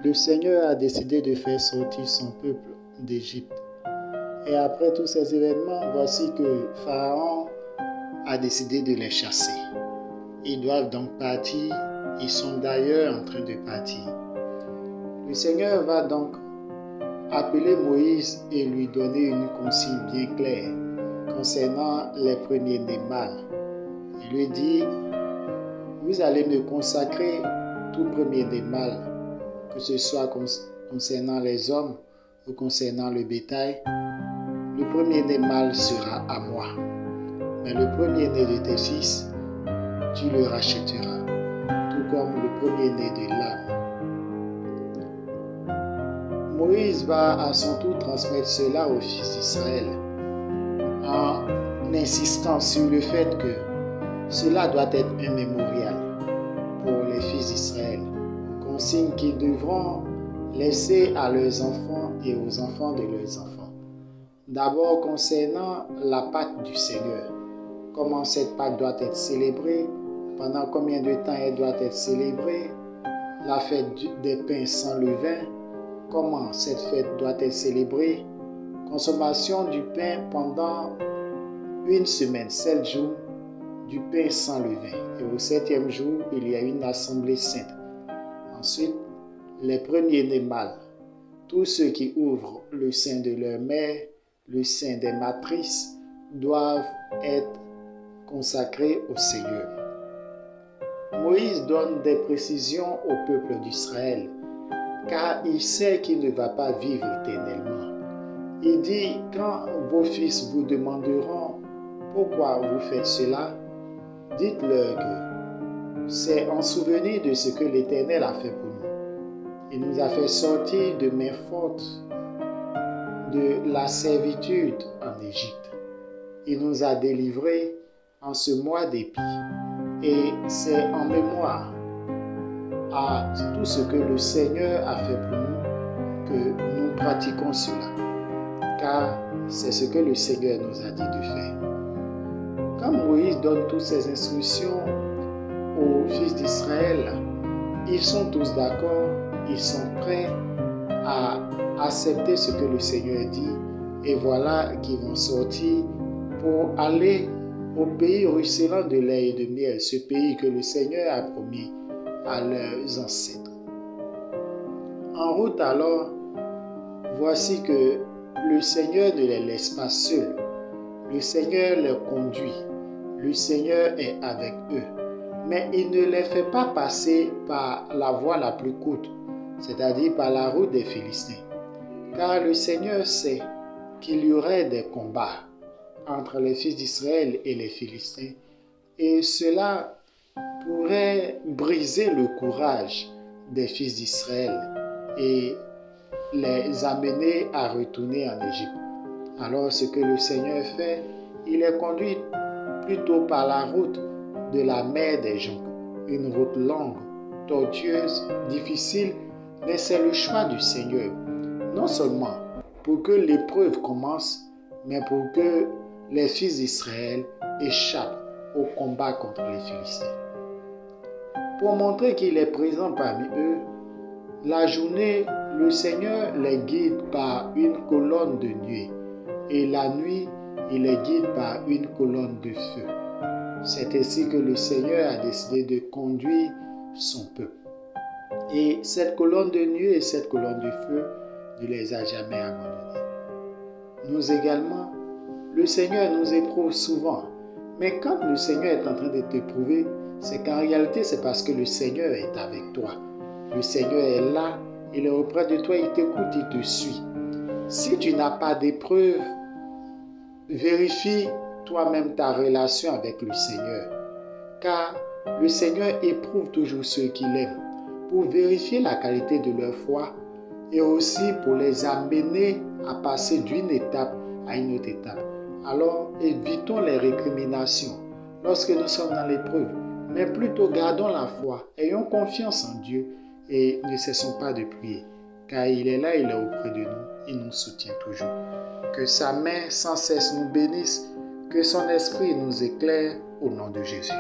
Le Seigneur a décidé de faire sortir son peuple d'Égypte. Et après tous ces événements, voici que Pharaon a décidé de les chasser. Ils doivent donc partir. Ils sont d'ailleurs en train de partir. Le Seigneur va donc appeler Moïse et lui donner une consigne bien claire concernant les premiers-nés mâles. Il lui dit: vous allez me consacrer tout premier-né mâle, que ce soit concernant les hommes ou concernant le bétail. Le premier-né mâle sera à moi. Mais le premier-né de tes fils, tu le rachèteras, tout comme le premier-né de l'âne. Moïse va à son tour transmettre cela aux fils d'Israël, en insistant sur le fait que cela doit être un mémorial pour les fils d'Israël, consigne qu'ils devront laisser à leurs enfants et aux enfants de leurs enfants. D'abord concernant la Pâque du Seigneur, comment cette Pâque doit être célébrée, pendant combien de temps elle doit être célébrée, la fête des pains sans levain, comment cette fête doit être célébrée, consommation du pain pendant une semaine, 7 jours, du pain sans levain. Et au 7e jour, il y a une assemblée sainte. Ensuite, les premiers-nés mâles, tous ceux qui ouvrent le sein de leur mère, le sein des matrices, doivent être consacrés au Seigneur. Moïse donne des précisions au peuple d'Israël, car il sait qu'il ne va pas vivre éternellement. Il dit: quand vos fils vous demanderont pourquoi vous faites cela, dites-leur que c'est en souvenir de ce que l'Éternel a fait pour nous. Il nous a fait sortir de main forte de la servitude en Égypte. Il nous a délivrés en ce mois d'Épis. Et c'est en mémoire à tout ce que le Seigneur a fait pour nous que nous pratiquons cela. Car c'est ce que le Seigneur nous a dit de faire. Quand Moïse donne toutes ces instructions aux fils d'Israël, ils sont tous d'accord, ils sont prêts à accepter ce que le Seigneur dit, et voilà qu'ils vont sortir pour aller au pays ruisselant de lait et de miel, ce pays que le Seigneur a promis à leurs ancêtres. En route alors, voici que le Seigneur ne les laisse pas seuls. Le Seigneur les conduit. Le Seigneur est avec eux. Mais il ne les fait pas passer par la voie la plus courte, c'est-à-dire par la route des Philistins. Car le Seigneur sait qu'il y aurait des combats entre les fils d'Israël et les Philistins. Et cela pourrait briser le courage des fils d'Israël et les amener à retourner en Égypte. Alors ce que le Seigneur fait, il les conduit plutôt par la route de la mer des Jonques. Une route longue, tortueuse, difficile, mais c'est le choix du Seigneur. Non seulement pour que l'épreuve commence, mais pour que les fils d'Israël échappent au combat contre les Philistins. Pour montrer qu'il est présent parmi eux, la journée, le Seigneur les guide par une colonne de nuée et la nuit, il les guide par une colonne de feu. C'est ainsi que le Seigneur a décidé de conduire son peuple. Et cette colonne de nuée et cette colonne de feu ne les a jamais abandonnés. Nous également, le Seigneur nous éprouve souvent. Mais quand le Seigneur est en train de t'éprouver, c'est qu'en réalité, c'est parce que le Seigneur est avec toi. Le Seigneur est là, il est auprès de toi, il t'écoute, il te suit. Si tu n'as pas d'épreuve, vérifie toi-même ta relation avec le Seigneur. Car le Seigneur éprouve toujours ceux qu'il aime pour vérifier la qualité de leur foi et aussi pour les amener à passer d'une étape à une autre étape. Alors, évitons les récriminations lorsque nous sommes dans l'épreuve, mais plutôt gardons la foi, ayons confiance en Dieu et ne cessons pas de prier, car il est là, il est auprès de nous, il nous soutient toujours. Que sa main sans cesse nous bénisse, que son esprit nous éclaire au nom de Jésus.